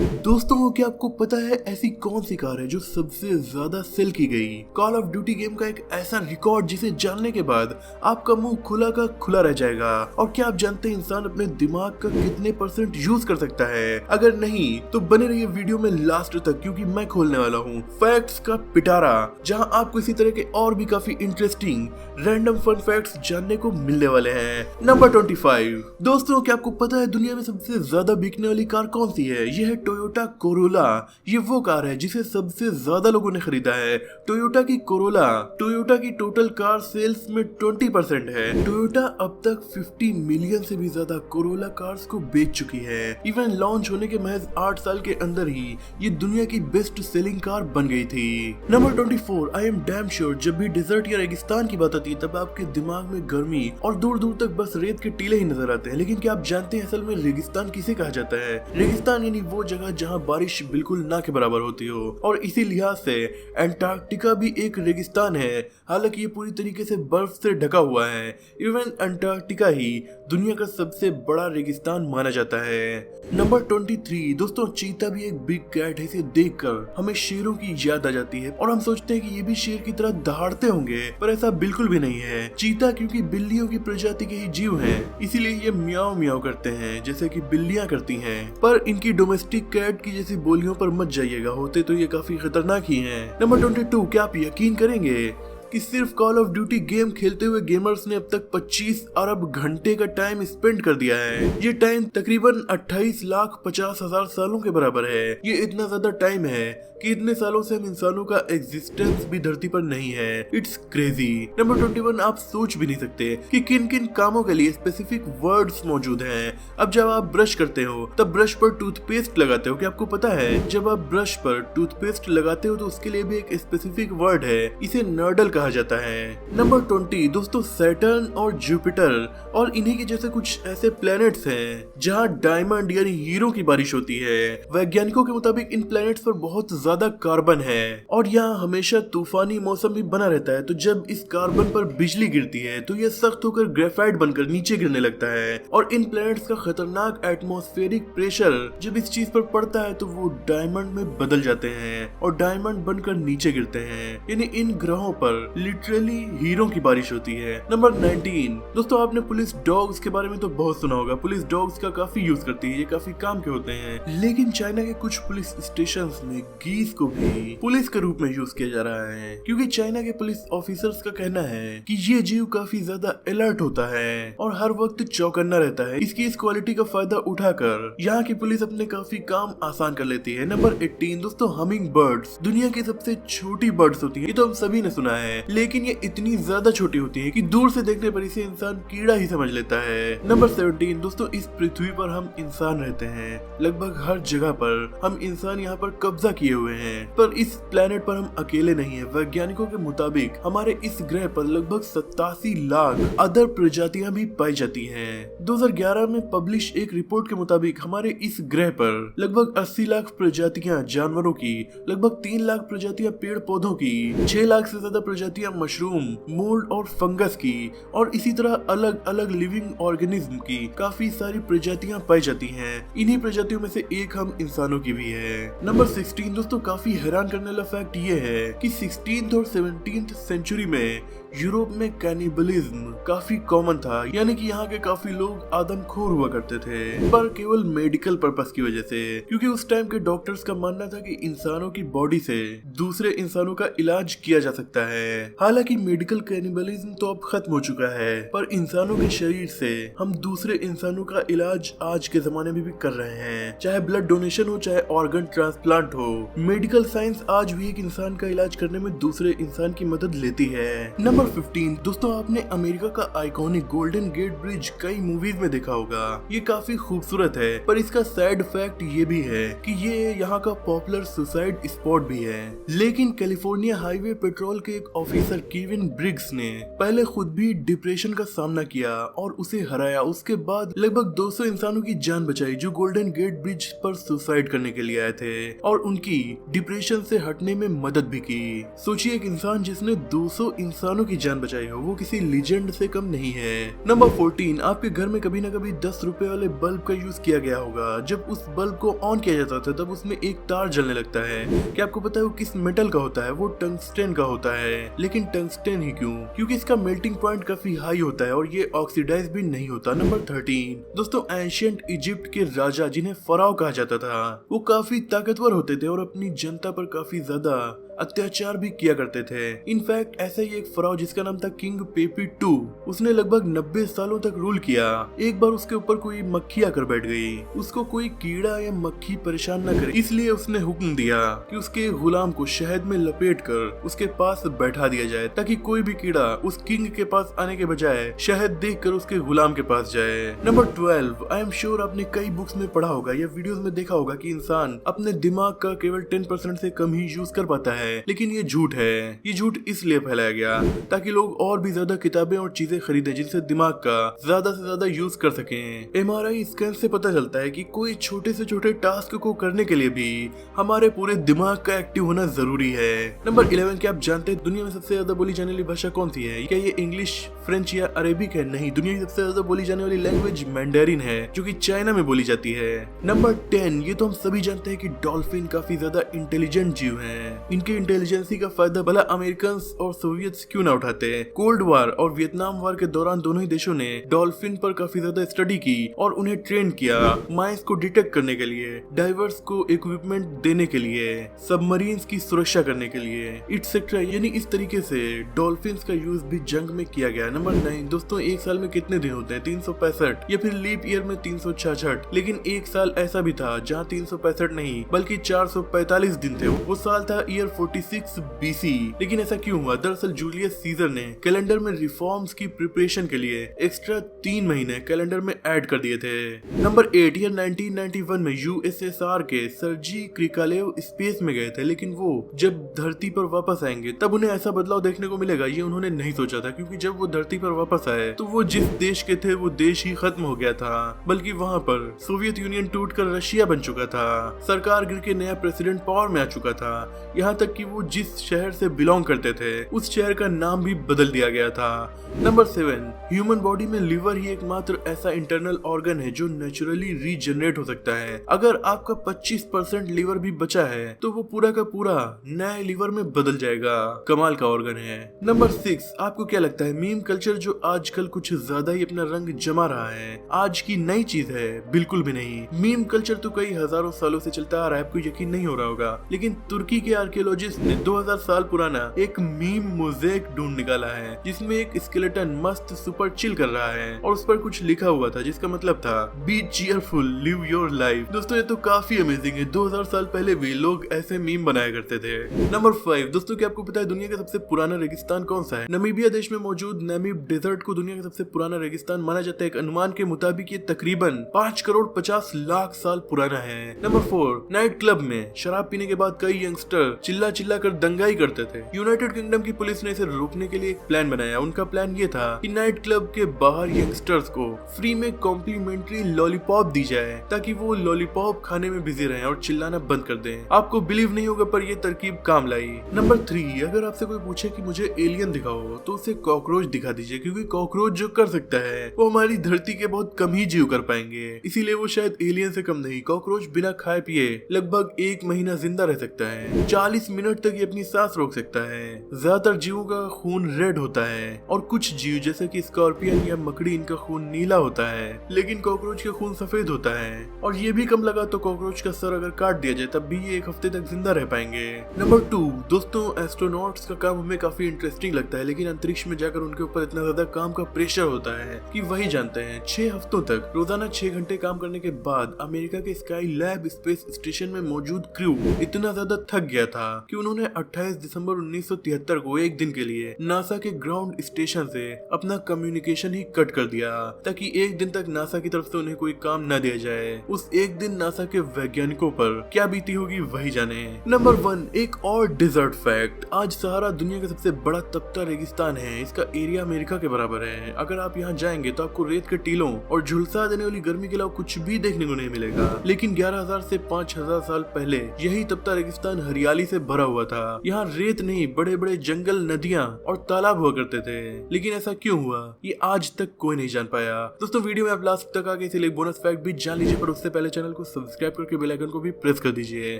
दोस्तों, क्या आपको पता है ऐसी कौन सी कार है जो सबसे ज्यादा सेल की गई? कॉल ऑफ ड्यूटी गेम का एक ऐसा रिकॉर्ड जिसे जानने के बाद आपका मुंह खुला का खुला रह जाएगा। और क्या आप जानते हैं इंसान अपने दिमाग का कितने % यूज कर सकता है? अगर नहीं तो बने रहिए वीडियो में लास्ट तक, क्योंकि मैं खोलने वाला हूँ फैक्ट्स का पिटारा, जहाँ आपको इसी तरह के और भी काफी इंटरेस्टिंग रैंडम फन फैक्ट्स जानने को मिलने वाले हैं। नंबर 25। दोस्तों, क्या आपको पता है दुनिया में सबसे ज्यादा बिकने वाली कार कौन सी है? यह है टोयोटा कोरोला। ये वो कार है जिसे सबसे ज्यादा लोगों ने खरीदा है। टोयोटा की कोरोला टोयोटा की टोटल कार सेल्स में 20% है। टोयोटा अब तक 50 मिलियन से भी ज्यादा कोरोला कार्स को बेच चुकी है। इवन लॉन्च होने के महज 8 साल के अंदर ही ये दुनिया की बेस्ट सेलिंग कार बन गई थी। Number 24। I am damn sure जब भी डिजर्ट या रेगिस्तान की बात आती है तब आपके दिमाग में गर्मी और दूर दूर तक बस रेत के टीले ही नजर आते हैं। लेकिन क्या आप जानते हैं असल में रेगिस्तान किसे कहा जाता है? रेगिस्तान यानी वो जगह जहाँ बारिश बिल्कुल ना के बराबर होती हो। और इसी लिहाज से अंटार्कटिका भी एक रेगिस्तान है, हालांकि ये पूरी तरीके से बर्फ से ढका हुआ है। इवन अंटार्कटिका ही दुनिया का सबसे बड़ा रेगिस्तान माना जाता है। नंबर 23। दोस्तों, चीता भी एक बिग कैट है। इसे देखकर हमें शेरों की याद आ जाती है और हम सोचते हैं कि ये भी शेर की तरह दहाड़ते होंगे, पर ऐसा बिल्कुल भी नहीं है। चीता क्योंकि बिल्लियों की प्रजाति के ही जीव हैं, इसीलिए ये म्याऊ म्याऊ करते हैं जैसे कि बिल्लियां करती हैं। पर इनकी डोमेस्टिक कैट की जैसी बोलियों पर मत जाइएगा, होते तो ये काफी खतरनाक ही हैं। नंबर 22। क्या आप यकीन करेंगे कि सिर्फ कॉल ऑफ ड्यूटी गेम खेलते हुए गेमर्स ने अब तक 25 अरब घंटे का टाइम स्पेंड कर दिया है। ये टाइम तकरीबन 28,50,000 सालों के बराबर है। ये इतना ज्यादा टाइम है कि इतने सालों से हम इंसानों का एग्जिस्टेंस भी धरती पर नहीं है। It's crazy. नंबर 21। आप सोच भी नहीं सकते कि किन किन कामों के लिए स्पेसिफिक वर्ड्स मौजूद हैं। अब जब आप ब्रश करते हो तब ब्रश पर टूथपेस्ट लगाते हो। क्या आपको पता है जब आप ब्रश पर टूथपेस्ट लगाते हो तो उसके लिए भी एक स्पेसिफिक वर्ड है, इसे नर्डल कहा जाता है। नंबर 20। दोस्तों, सैटर्न और जुपिटर और इन्हीं के जैसे कुछ ऐसे प्लैनेट्स हैं जहां डायमंड यानी हीरो की बारिश होती है। वैज्ञानिकों के मुताबिक इन प्लैनेट्स पर बहुत ज्यादा कार्बन है और यहाँ हमेशा तूफानी मौसम भी बना रहता है। तो जब इस कार्बन पर बिजली गिरती है तो यह सख्त होकर ग्रेफाइट बनकर नीचे गिरने लगता है। और इन प्लैनेट्स का खतरनाक एटमॉस्फेरिक प्रेशर जब इस चीज पर पड़ता है तो वो डायमंड में बदल जाते हैं और डायमंड बनकर नीचे गिरते हैं। यानी इन ग्रहों पर लिटरली हीरो की बारिश होती है। नंबर 19। दोस्तों, आपने पुलिस डॉग्स के बारे में तो बहुत सुना होगा। पुलिस डॉग्स का काफी यूज करती है, ये काफी काम के होते हैं। लेकिन चाइना के कुछ पुलिस स्टेशंस में गीस को भी पुलिस के रूप में यूज किया जा रहा है, क्योंकि चाइना के पुलिस ऑफिसर्स का कहना है कि ये जीव काफी ज्यादा अलर्ट होता है और हर वक्त चौकन्ना रहता है। इसकी इस क्वालिटी का फायदा उठाकर यहाँ की पुलिस अपने काफी काम आसान कर लेती है। नंबर 18। दोस्तों, हमिंग बर्ड्स दुनिया की सबसे छोटी बर्ड्स होती है। ये तो हम सभी ने सुना है, लेकिन ये इतनी ज्यादा छोटी होती है कि दूर से देखने पर इसे इंसान कीड़ा ही समझ लेता है। नंबर 17। दोस्तों, इस पृथ्वी पर हम इंसान रहते हैं। लगभग हर जगह पर हम इंसान यहाँ पर कब्जा किए हुए हैं, पर इस प्लेनेट पर हम अकेले नहीं है। वैज्ञानिकों के मुताबिक हमारे इस ग्रह पर लगभग 87 लाख अदर प्रजातियां भी पाई जाती हैं। 2011 में पब्लिश एक रिपोर्ट के मुताबिक हमारे इस ग्रह पर लगभग 80 लाख प्रजातियां जानवरों की, लगभग 3 लाख प्रजातियां पेड़ पौधों की, 6 लाख से ज्यादा प्रजातियां मशरूम, मोल्ड और फंगस की, और इसी तरह अलग अलग लिविंग ऑर्गेनिज्म की काफी सारी प्रजातियां पाई जाती हैं। इन्हीं प्रजातियों में से एक हम इंसानों की भी है। नंबर 16। दोस्तों, काफी हैरान करने वाला फैक्ट ये है कि 16th और 17th सेंचुरी में यूरोप में कैनिबलिज्म काफी कॉमन था, यानी कि यहाँ के काफी लोग आदमखोर हुआ करते थे, पर केवल मेडिकल पर्पस की वजह से, क्योंकि उस टाइम के डॉक्टर्स का मानना था कि इंसानों की बॉडी से दूसरे इंसानों का इलाज किया जा सकता है। हालांकि मेडिकल कैनिबलिज्म तो अब खत्म हो चुका है, पर इंसानों के शरीर से हम दूसरे इंसानों का इलाज आज के जमाने में भी कर रहे हैं, चाहे ब्लड डोनेशन हो चाहे ऑर्गन ट्रांसप्लांट हो। मेडिकल साइंस आज भी एक इंसान का इलाज करने में दूसरे इंसान की मदद लेती है। नंबर 15। दोस्तों, आपने अमेरिका का आइकॉनिक गोल्डन गेट ब्रिज कई मूवीज में देखा होगा। ये काफी खूबसूरत है, पर इसका सैड फैक्ट ये भी है कि ये यहाँ का पॉपुलर सुसाइड स्पॉट भी है। लेकिन कैलिफोर्निया हाईवे पेट्रोल के एक ऑफिसर केविन ब्रिग्स ने पहले खुद भी डिप्रेशन का सामना किया और उसे हराया। उसके बाद लगभग 200 इंसानों की जान बचाई जो गोल्डन गेट ब्रिज पर सुसाइड करने के लिए आए थे, और उनकी डिप्रेशन से हटने में मदद भी की। सोचिए, एक इंसान जिसने 200 इंसानों की जान बचाई हो वो किसी लीजेंड से कम नहीं है। नंबर 14, आपके घर में कभी न कभी 10 रुपए वाले बल्ब का यूज किया गया होगा। जब उस बल्ब को ऑन किया जाता था तब उसमें एक तार जलने लगता है। क्या आपको पता है वो किस मेटल का होता है? वो टंगस्टन का होता है। लेकिन टंगस्टन ही क्यों? क्योंकि इसका मेल्टिंग पॉइंट काफी हाई होता है और ये ऑक्सीडाइज भी नहीं होता। नंबर 13, दोस्तों एंशिएंट इजिप्ट के राजा जिन्हें फराओ कहा जाता था वो काफी ताकतवर होते थे और अपनी जनता पर काफी ज्यादा अत्याचार भी किया करते थे। इनफैक्ट ऐसा ही एक फराओ जिसका नाम था किंग पेपी II, उसने लगभग 90 सालों तक रूल किया। एक बार उसके ऊपर कोई मक्खी आकर बैठ गई, उसको कोई कीड़ा या मक्खी परेशान न करे, इसलिए उसने हुक्म दिया कि उसके गुलाम को शहद में लपेट कर उसके पास बैठा दिया जाए ताकि कोई भी कीड़ा उस किंग के पास आने के बजाय शहद देखकर उसके गुलाम के पास जाए। नंबर 12, आई एम श्योर आपने कई बुक्स में पढ़ा होगा या वीडियोस में देखा होगा कि इंसान अपने दिमाग का केवल 10% से कम ही यूज कर पाता है, लेकिन ये झूठ है। ये झूठ इसलिए फैलाया गया ताकि लोग और भी ज्यादा किताबें और चीजें खरीदें जिनसे दिमाग का ज्यादा से ज्यादा यूज कर सकें। MRI स्कैन से पता चलता है कि कोई छोटे से छोटे टास्क को करने के लिए भी हमारे पूरे दिमाग का एक्टिव होना जरूरी है। नंबर 11, क्या आप जानते हैं दुनिया में सबसे ज्यादा बोली जाने वाली भाषा कौन सी है? क्या ये इंग्लिश, फ्रेंच या अरेबिक है? नहीं, दुनिया की सबसे ज्यादा बोली जाने वाली लैंग्वेज मैंडेरिन है जो कि चाइना में बोली जाती है। नंबर 10, ये तो हम सभी जानते हैं कि डॉल्फिन काफी ज्यादा इंटेलिजेंट जीव हैं। इनके इंटेलिजेंसी का फायदा भला अमेरिकन और सोवियत क्यों ना उठाते। कोल्ड वार और वियतनाम वार के दौरान दोनों ही देशों ने डॉल्फिन पर काफी ज्यादा स्टडी की और उन्हें ट्रेन किया माइंस को डिटेक्ट करने के लिए, डाइवर्स को इक्विपमेंट देने के लिए, सबमरीन्स की सुरक्षा करने के लिए, इटसेट्रा। यानी इस तरीके से डॉल्फिन का यूज भी जंग में किया गया। नंबर 9, दोस्तों एक साल में कितने दिन होते हैं? 365 या फिर लीप ईयर में 366। लेकिन एक साल ऐसा भी था जहाँ 365 नहीं बल्कि 445 दिन थे। वो साल था ईयर 46 BC। लेकिन ऐसा क्यों हुआ? दरअसल जूलियस सीजर ने कैलेंडर में रिफॉर्म्स की प्रिपरेशन के लिए एक्स्ट्रा 3 महीने कैलेंडर में ऐड कर दिए थे। नंबर 8, ईयर 1991 में USSR के सर्जी क्रिकालेव स्पेस में गए थे, लेकिन वो जब धरती पर वापस आएंगे तब उन्हें ऐसा बदलाव देखने को मिलेगा ये उन्होंने नहीं सोचा था, क्योंकि जब वो धरती पर वापस आए तो वो जिस देश के थे वो देश ही खत्म हो गया था, बल्कि वहाँ पर सोवियत यूनियन टूटकर रशिया बन चुका था, सरकार गिर के नया प्रेसिडेंट पावर में आ चुका था, यहाँ तक कि वो जिस शहर से बिलोंग करते थे उस शहर का नाम भी बदल दिया गया था। नंबर 7, ह्यूमन बॉडी में लिवर ही एकमात्र ऐसा इंटरनल ऑर्गन है जो नेचुरली रीजनरेट हो सकता है। अगर आपका 25% लिवर भी बचा है तो वो पूरा का पूरा नए लिवर में बदल जाएगा। कमाल का ऑर्गन है। नंबर 6, आपको क्या लगता है मीम कल्चर जो आजकल कुछ ज्यादा ही अपना रंग जमा रहा है आज की नई चीज है? बिल्कुल भी नहीं। मीम कल्चर तो कई हजारों सालों से चलता आ रहा है, आपको यकीन नहीं हो रहा होगा, लेकिन तुर्की के आर्कियोलॉजिस्ट ने 2000 साल पुराना एक मीम मोज़ेक ढूंढ निकाला है जिसमें एक स्केलेटन मस्त सुपर चिल कर रहा है और उस पर कुछ लिखा हुआ था जिसका मतलब था be cheerful, live your life. दोस्तों ये तो काफी अमेजिंग है। 2000 साल पहले भी लोग ऐसे मीम बनाया करते थे। नंबर 5, दोस्तों क्या आपको पता है दुनिया का सबसे पुराना रेगिस्तान कौन सा है? नमीबिया देश में मौजूद नामीब डेजर्ट को दुनिया का सबसे पुराना रेगिस्तान माना जाता है। एक अनुमान के मुताबिक ये तकरीबन 5 करोड़ 50 लाख साल पुराना है। नंबर 4, नाइट क्लब में शराब पीने के बाद कई यंगस्टर चिल्ला चिल्ला कर दंगाई करते थे। यूनाइटेड किंगडम की पुलिस ने इसे रोकने के लिए एक प्लान बनाया। उनका प्लान ये था कि नाइट क्लब के बाहर यंगस्टर्स को फ्री में कॉम्प्लीमेंट्री लॉलीपॉप दी जाए ताकि वो लॉलीपॉप खाने में बिजी रहें और चिल्लाना बंद कर दें। आपको बिलीव नहीं होगा पर ये तरकीब काम लाई। नंबर 3, अगर आपसे कोई पूछे कि मुझे एलियन दिखाओ तो उसे कॉकरोच दिखा दीजिए, क्योंकि कॉकरोच जो कर सकता है वो हमारी धरती के बहुत कम ही जीव कर पाएंगे, इसीलिए वो शायद एलियन से कम नहीं। कॉकरोच बिना खाए पिए लगभग 1 महीना जिंदा रह सकता है। 40 मिनट तक ये अपनी सांस रोक सकता है। ज्यादातर जीवों का खून रेड होता है और कुछ जीव जैसे कि स्कॉर्पियन या मकड़ी इनका खून नीला होता है, लेकिन कॉकरोच का खून सफेद होता है। और ये भी कम लगा तो कॉकरोच का सर अगर काट दिया जाए तब भी ये 1 हफ्ते तक जिंदा रह पाएंगे। नंबर 2, दोस्तों एस्ट्रोनॉट्स का काम हमें काफी इंटरेस्टिंग लगता है, लेकिन अंतरिक्ष में जाकर उनके ऊपर इतना ज्यादा काम का प्रेशर होता है कि वही जानते हैं। 6 हफ्तों तक रोजाना 6 घंटे काम करने के बाद अमेरिका के स्काई लैब स्पेस स्टेशन में मौजूद क्रू इतना ज्यादा थक गया था कि उन्होंने 28 दिसंबर 1973 को एक दिन के लिए नासा के ग्राउंड स्टेशन से अपना कम्युनिकेशन ही कट कर दिया ताकि एक दिन तक नासा की तरफ से उन्हें कोई काम न दिया जाए। उस एक दिन नासा के वैज्ञानिकों पर क्या बीती होगी वही जाने। नंबर 1, एक और डिजर्ट फैक्ट। आज सहारा दुनिया का सबसे बड़ा तपता रेगिस्तान है। इसका एरिया अमेरिका के बराबर है। अगर आप यहाँ जाएंगे तो आपको रेत के टीलों और झुलसा देने वाली गर्मी के अलावा कुछ भी देखने को नहीं मिलेगा। लेकिन 11,000 से 5,000 साल पहले यही तपता रेगिस्तान हरियाली से भरा हुआ था। यहाँ रेत नहीं, बड़े बड़े जंगल, नदियाँ और तालाब हुआ करते थे। लेकिन ऐसा क्यों हुआ, ये आज तक कोई नहीं जान पाया। दोस्तों वीडियो में आप लास्ट तक आगे इसलिए बोनस फैक्ट भी जान लीजिए, पर उससे पहले चैनल को सब्सक्राइब करके बेल आइकन को भी प्रेस कर दीजिए।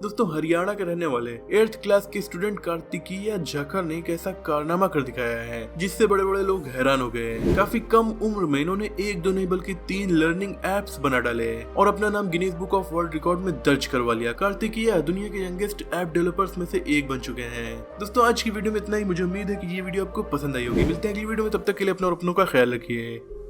दोस्तों हरियाणा के रहने वाले 8th क्लास के स्टूडेंट कार्तिकीय झाकर ने एक ऐसा कारनामा कर दिखाया है जिससे बड़े बड़े लोग हैरान हो गए। काफी कम उम्र में इन्होंने 1-2 नहीं बल्कि 3 लर्निंग एप्स बना डाले और अपना नाम Guinness book of world record में दर्ज करवा लिया। कार्तिकीय दुनिया के यंगेस्ट ऐप डेवलपर्स में से एक बन चुके हैं। दोस्तों आज की वीडियो में इतना ही। मुझे उम्मीद है कि ये वीडियो आपको पसंद आई होगी। मिलते हैं अगली वीडियो में, तब तक के लिए अपना और अपनों का ख्याल रखिए।